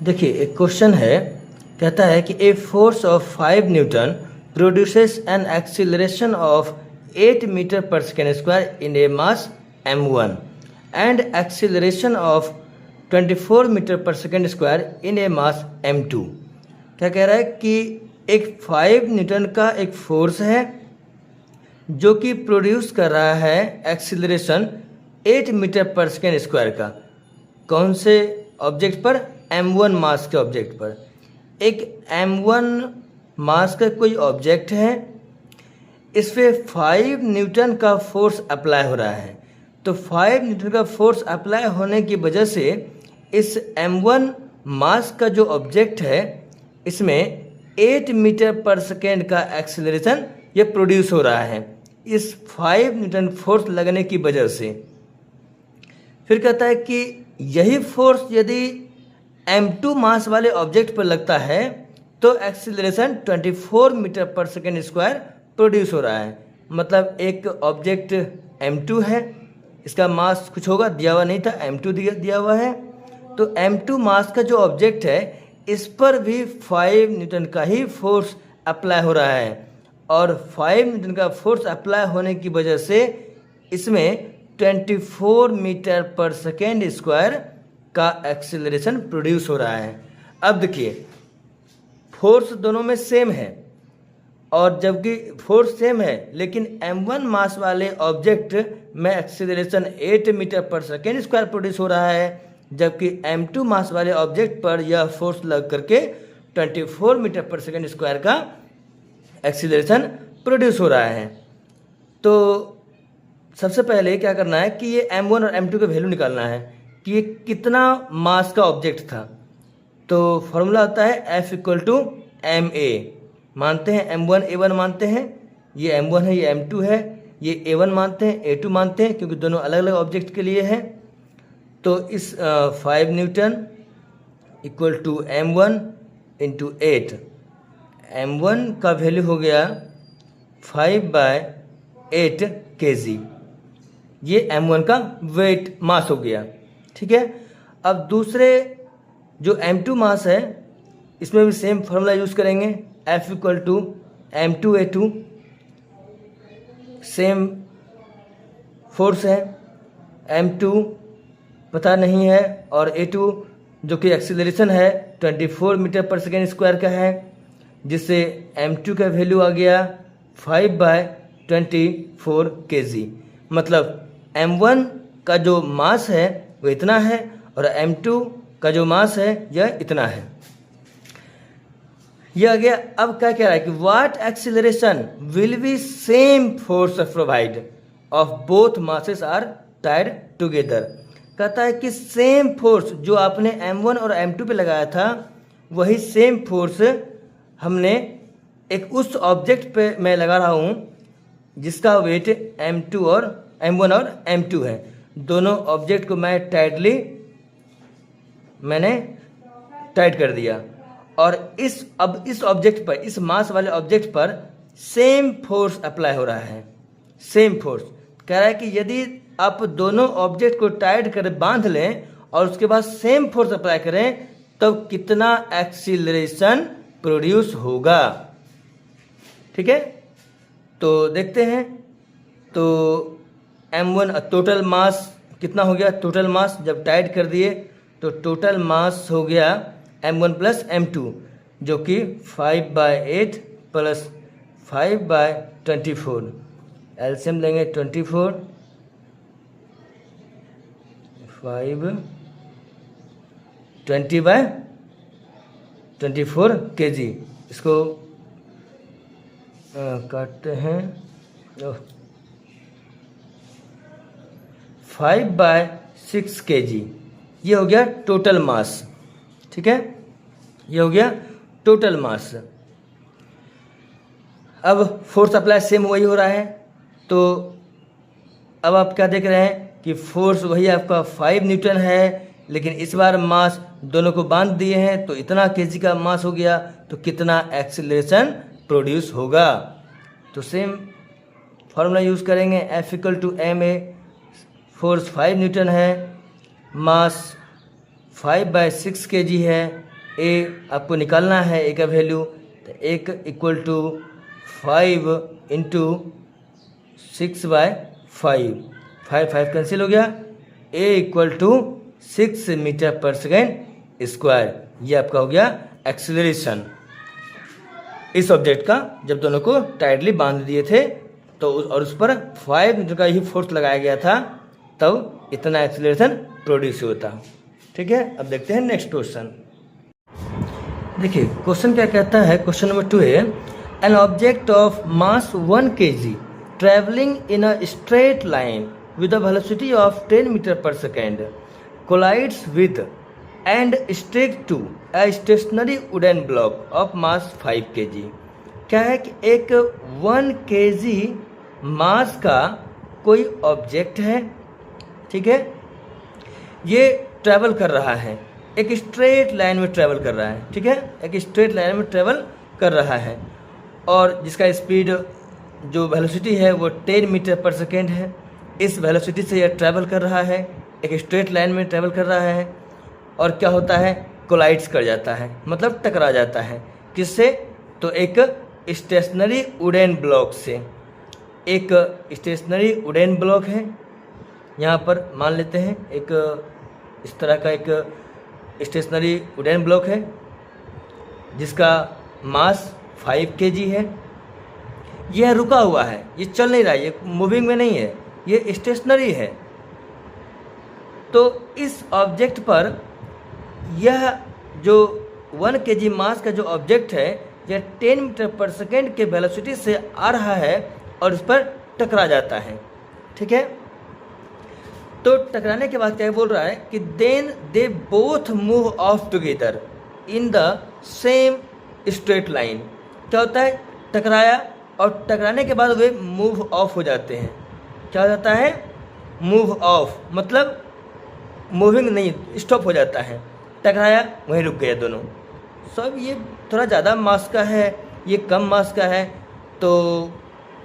देखिए एक क्वेश्चन है, कहता है कि a force of 5 newton produces an acceleration of 8 metre per second square in a mass m1 and acceleration of 24 metre per second square in a mass m2। क्या कह रहा है कि एक 5 न्यूटन का एक फोर्स है जो कि प्रोड्यूस कर रहा है acceleration 8 metre per second square का। कौन से ऑब्जेक्ट पर? m1 मास के ऑब्जेक्ट पर। एक m1 मास का कोई ऑब्जेक्ट है, इस पे 5 न्यूटन का फोर्स अप्लाई हो रहा है। तो 5 न्यूटन का फोर्स अप्लाई होने की वजह से इस m1 मास का जो ऑब्जेक्ट है इसमें 8 मीटर पर सेकेंड का एक्सीलरेशन ये प्रोड्यूस हो रहा है इस 5 न्यूटन फोर्स लगने की वजह से। फिर कहता है कि यही फोर्स यदि m2 मास वाले ऑब्जेक्ट पर लगता है तो acceleration 24 metre per second square produce हो रहा है। मतलब एक ऑब्जेक्ट m2 है, इसका मास कुछ होगा, दिया हुआ नहीं था, m2 दिया हुआ है। तो m2 मास का जो ऑब्जेक्ट है इस पर भी 5 न्यूटन का ही फोर्स अप्लाई हो रहा है और 5 न्यूटन का फोर्स अप्लाई होने की वजह से इसमें 24 मीटर पर सेकेंड स्क्वायर का एक्सीलरेशन प्रोड्यूस हो रहा है। अब देखिए फोर्स दोनों में सेम है और जबकि फोर्स सेम है लेकिन m1 मास वाले ऑब्जेक्ट में acceleration 8 metre per second square produce हो रहा है, जबकि m2 मास वाले ऑब्जेक्ट पर यह फोर्स लग करके 24 मीटर पर सेकेंड स्क्वायर का एक्सीलरेशन प्रोड्यूस हो रहा है। तो सबसे पहले क्या करना है कि ये m1 और m2 का वैल्यू निकालना है कि ये कितना मास का ऑब्जेक्ट था। तो फॉर्मूला होता है F = ma। मानते हैं m1 a1 मानते हैं, ये m1 है ये m2 है, ये a1 मानते हैं a2 मानते हैं क्योंकि दोनों अलग अलग ऑब्जेक्ट के लिए है। तो इस 5 न्यूटन = m1 × 8, m1 का वैल्यू हो गया 5/8 kg, ये m1 का वेट मास हो गया। ठीक है। अब दूसरे जो m2 मास है इसमें भी सेम फार्मूला यूज़ करेंगे, F = m2a2। सेम फोर्स है, m2 पता नहीं है और a2 जो कि एक्सीलरेशन है 24 मीटर पर सेकेंड स्क्वायर का है, जिससे m2 का वैल्यू आ गया 5/24 kg। मतलब m1 का जो मास है वो इतना है और m2 का जो मास है यह इतना है। यह आ गया। अब क्या कह रहा है कि what acceleration will be same force provide of both masses are tied together. कहता है कि सेम फोर्स जो आपने m1 और m2 पे लगाया था वही सेम फोर्स हमने एक उस ऑब्जेक्ट पे मैं लगा रहा हूँ जिसका वेट m1 और m2 है। दोनों ऑब्जेक्ट को मैंने टाइट कर दिया और अब इस ऑब्जेक्ट पर, इस मास वाले ऑब्जेक्ट पर सेम फोर्स अप्लाई हो रहा है। सेम फोर्स कह रहा है कि यदि आप दोनों ऑब्जेक्ट को टाइट कर बांध लें और उसके बाद सेम फोर्स अप्लाई करें तो कितना एक्सीलरेशन प्रोड्यूस होगा। ठीक है, तो देखते हैं। तो m1 टोटल मास कितना हो गया? टोटल मास जब टाइट कर दिए तो टोटल मास हो गया m1 + m2 जो कि 5/8 + 5/24। एलसीएम लेंगे 24, 5 20/24 kg। इसको काटते हैं, 5/6 kg। ये हो गया टोटल मास। ठीक है, ये हो गया टोटल मास। अब फोर्स अप्लाई सेम वही हो रहा है। तो अब आप क्या देख रहे हैं कि फोर्स वही आपका 5 न्यूटन है लेकिन इस बार मास दोनों को बांध दिए हैं तो इतना kg का मास हो गया, तो कितना एक्सीलरेशन प्रोड्यूस होगा। तो सेम फार्मूला यूज़ करेंगे, F = ma। फोर्स 5 न्यूटन है, मास 5/6 kg है ए आपको निकालना है, ए का वैल्यू, तो एक इक्वल टू 5 इंटू 6/5, 5 कैंसिल हो गया, ए equal to 6 metre per second square. ये आपका हो गया एक्सीलरेशन इस ऑब्जेक्ट का, जब दोनों को टाइटली बांध दिए थे तो और उस पर 5 न्यूटन का ही फोर्स लगाया गया था, तब इतना एक्सीलरेशन प्रोड्यूस होता। ठीक है, अब देखते हैं नेक्स्ट क्वेश्चन। देखिए क्वेश्चन क्या कहता है, क्वेश्चन नंबर 2 है, an object of mass 1 kg travelling in a straight line with a velocity of 10 metre per second collides with and stick to a stationary wooden block of mass 5 kg। क्या है कि एक 1 kg मास का कोई object है, ठीक है, ये ट्रैवल कर रहा है, एक स्ट्रेट लाइन में ट्रैवल कर रहा है, ठीक है, एक स्ट्रेट लाइन में ट्रैवल कर रहा है और जिसका स्पीड जो वेलोसिटी है वो 10 मीटर पर सेकेंड है। इस वेलोसिटी से यह ट्रैवल कर रहा है, एक स्ट्रेट लाइन में ट्रैवल कर रहा है और क्या होता है, कोलाइड्स कर जाता है, मतलब टकरा जाता है। किससे? तो एक स्टेशनरी वुडन ब्लॉक से। एक स्टेशनरी वुडन ब्लॉक है, यहाँ पर मान लेते हैं एक इस तरह का एक स्टेशनरी वुडन ब्लॉक है जिसका मास 5 kg है। यह रुका हुआ है, ये चल नहीं रहा है, ये मूविंग में नहीं है, ये स्टेशनरी है। तो इस ऑब्जेक्ट पर यह जो 1 kg मास का जो ऑब्जेक्ट है यह 10 मीटर पर सेकेंड के वेलोसिटी से आ रहा है और इस पर टकरा जाता है, ठीक है। तो टकराने के बाद क्या बोल रहा है कि then they both move of together in the same straight line. क्या होता है, टकराया और टकराने के बाद वे मूव ऑफ हो जाते हैं। क्या हो जाता है, मूव ऑफ, मतलब मूविंग नहीं, स्टॉप हो जाता है। टकराया वहीं रुक गया दोनों। सब ये थोड़ा ज़्यादा मास का है, ये कम मास का है, तो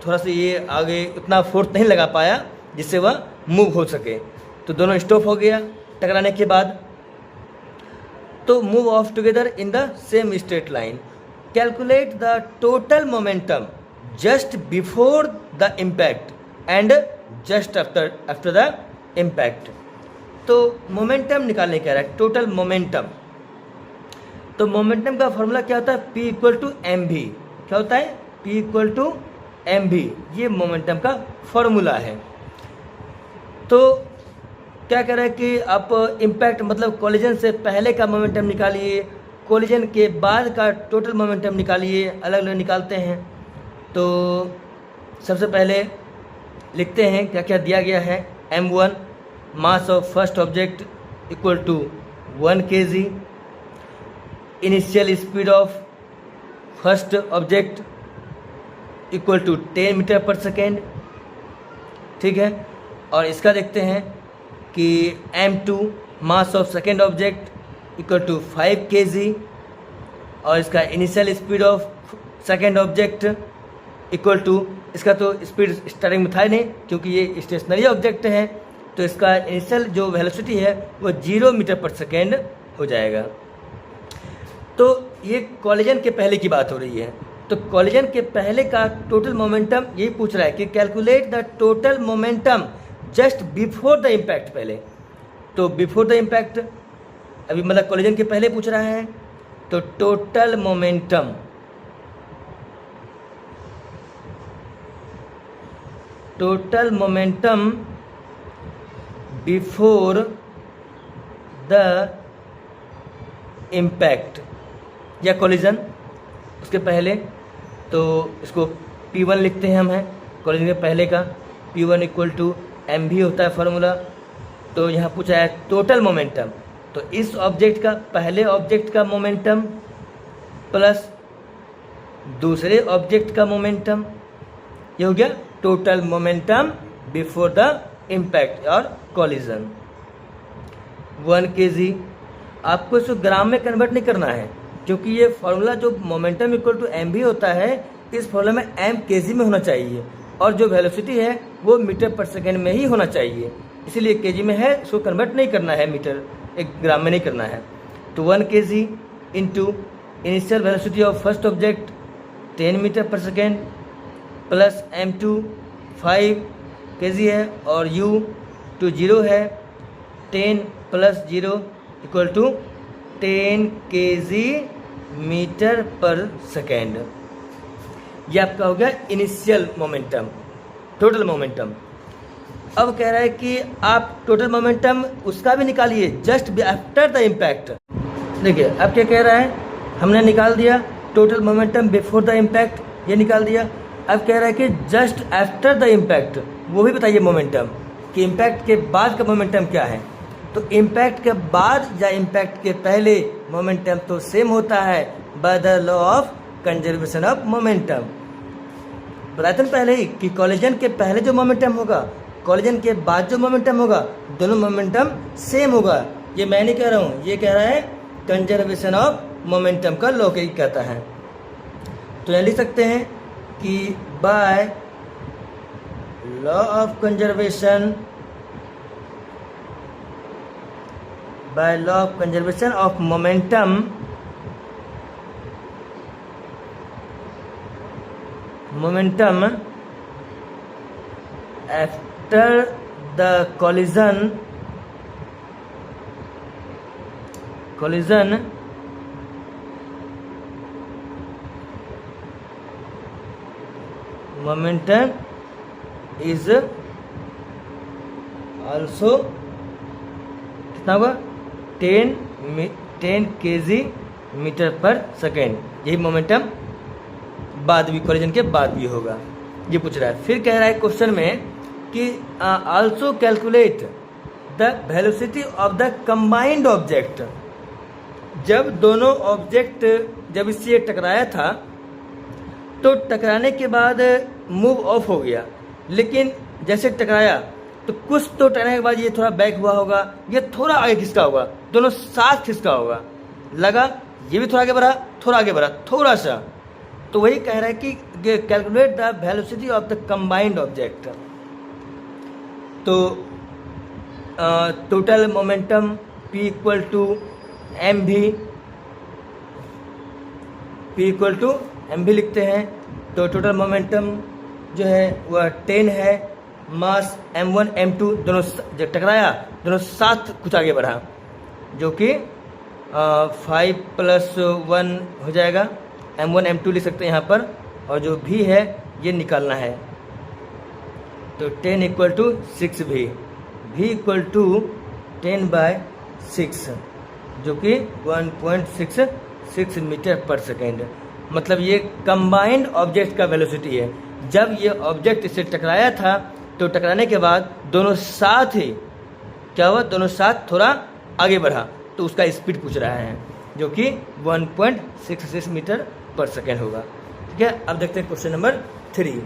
थोड़ा सा ये आगे उतना फोर्स नहीं लगा पाया जिससे वह मूव हो सके, तो दोनों स्टॉप हो गया टकराने के बाद। तो move of together in the same straight line. Calculate the total momentum just before the impact and just after the impact. तो मोमेंटम निकालने कह रहा है, टोटल मोमेंटम। तो मोमेंटम का फॉर्मूला क्या होता है, P equal to M V. क्या होता है, P equal to M V, ये मोमेंटम का फॉर्मूला है। तो क्या कह रहा है कि आप इम्पैक्ट मतलब कोलिजन से पहले का मोमेंटम निकालिए, कोलिजन के बाद का टोटल मोमेंटम निकालिए, अलग अलग निकालते हैं। तो सबसे पहले लिखते हैं क्या क्या दिया गया है। m1 mass of first object equal to 1 kg, initial speed of first object equal to 10 metre per second, ठीक है। और इसका देखते हैं कि m2 mass of second object equal to 5 kg और इसका initial speed of second object equal to, इसका तो स्पीड स्टार्टिंग में था ही नहीं क्योंकि ये स्टेशनरी ऑब्जेक्ट है, तो इसका इनिशियल जो वेलोसिटी है वो 0 मीटर पर सेकेंड हो जाएगा। तो ये कॉलिजन के पहले की बात हो रही है। तो कॉलिजन के पहले का टोटल मोमेंटम यही पूछ रहा है कि calculate the total momentum just before the impact. पहले तो बिफोर द इम्पैक्ट अभी मतलब कॉलिजन के पहले पूछ रहा है, तो total momentum before the impact या कोलिजन, उसके पहले। तो इसको P1 लिखते हैं हम, है कोलिजन के पहले का। P1 इक्वल टू एम भी होता है फार्मूला। तो यहाँ पूछा है टोटल मोमेंटम, तो इस ऑब्जेक्ट का पहले ऑब्जेक्ट का मोमेंटम प्लस दूसरे ऑब्जेक्ट का मोमेंटम, ये हो गया total momentum before the impact और कॉलिजन। 1 kg आपको इसको ग्राम में कन्वर्ट नहीं करना है क्योंकि ये फॉर्मूला जो मोमेंटम इक्वल टू एम भी होता है, इस फॉर्मूला में m kg में होना चाहिए और जो वेलोसिटी है वो मीटर पर सेकेंड में ही होना चाहिए, इसीलिए kg में है, इसको कन्वर्ट नहीं करना है मीटर, एक ग्राम में नहीं करना है। तो 1 kg into initial velocity of first object 10 metre per second plus m2 5 kg है और u 0 है 10 plus 0 equal to 10 kg metre per second. ये आपका हो गया इनिशियल मोमेंटम, टोटल मोमेंटम। अब कह रहा है कि आप टोटल मोमेंटम उसका भी निकालिए जस्ट आफ्टर द इम्पैक्ट। देखिए अब क्या कह रहा है, हमने निकाल दिया total momentum before the impact, ये निकाल दिया। अब कह रहा है कि जस्ट आफ्टर द इम्पैक्ट वो भी बताइए मोमेंटम, कि इम्पैक्ट के बाद का मोमेंटम क्या है। तो इम्पैक्ट के बाद या इम्पैक्ट के पहले मोमेंटम तो सेम होता है by the law of conservation of momentum. बताया था पहले ही कि कॉलिजन के पहले जो मोमेंटम होगा, कॉलिजन के बाद जो मोमेंटम होगा, दोनों मोमेंटम सेम होगा। ये मैं नहीं कह रहा हूँ, ये कह रहा है कंजर्वेशन ऑफ मोमेंटम का लॉ ही कहता है। तो यहाँ लिख सकते हैं कि by law of conservation, by law of conservation of momentum, momentum after the collision momentum is also कितना होगा 10 kg मीटर पर सेकेंड। यही मोमेंटम बाद भी, कॉलिजन के बाद भी होगा, ये पूछ रहा है। फिर कह रहा है क्वेश्चन में कि also calculate the velocity of the combined object. जब दोनों ऑब्जेक्ट जब इससे टकराया था तो टकराने के बाद मूव ऑफ हो गया, लेकिन जैसे टकराया तो कुछ तो टकराने के बाद ये थोड़ा बैक हुआ होगा, ये थोड़ा आगे खिसका होगा, दोनों साथ खिसका होगा, लगा ये भी थोड़ा आगे बढ़ा, थोड़ा आगे बढ़ा, थोड़ा सा। तो वही कह रहा है कि calculate the velocity of the combined object. तो total momentum P equal to M भी लिखते हैं। तो टोटल मोमेंटम जो है वह 10 है, मास m1 m2 दोनों जब टकराया दोनों साथ कुछ आगे बढ़ा, जो कि 5 + 1 हो जाएगा। m1 m2 लिख सकते हैं यहाँ पर, और जो भी है ये निकालना है। तो 10 = 6 v = 10/6 जो कि 1.66 मीटर पर सेकेंड। मतलब ये कंबाइंड ऑब्जेक्ट का वेलोसिटी है। जब ये ऑब्जेक्ट इससे टकराया था तो टकराने के बाद दोनों साथ ही क्या हुआ, दोनों साथ थोड़ा आगे बढ़ा, तो उसका स्पीड पूछ रहा है, जो कि 1.66 मीटर पर सेकेंड होगा। ठीक है, अब देखते हैं क्वेश्चन नंबर 3।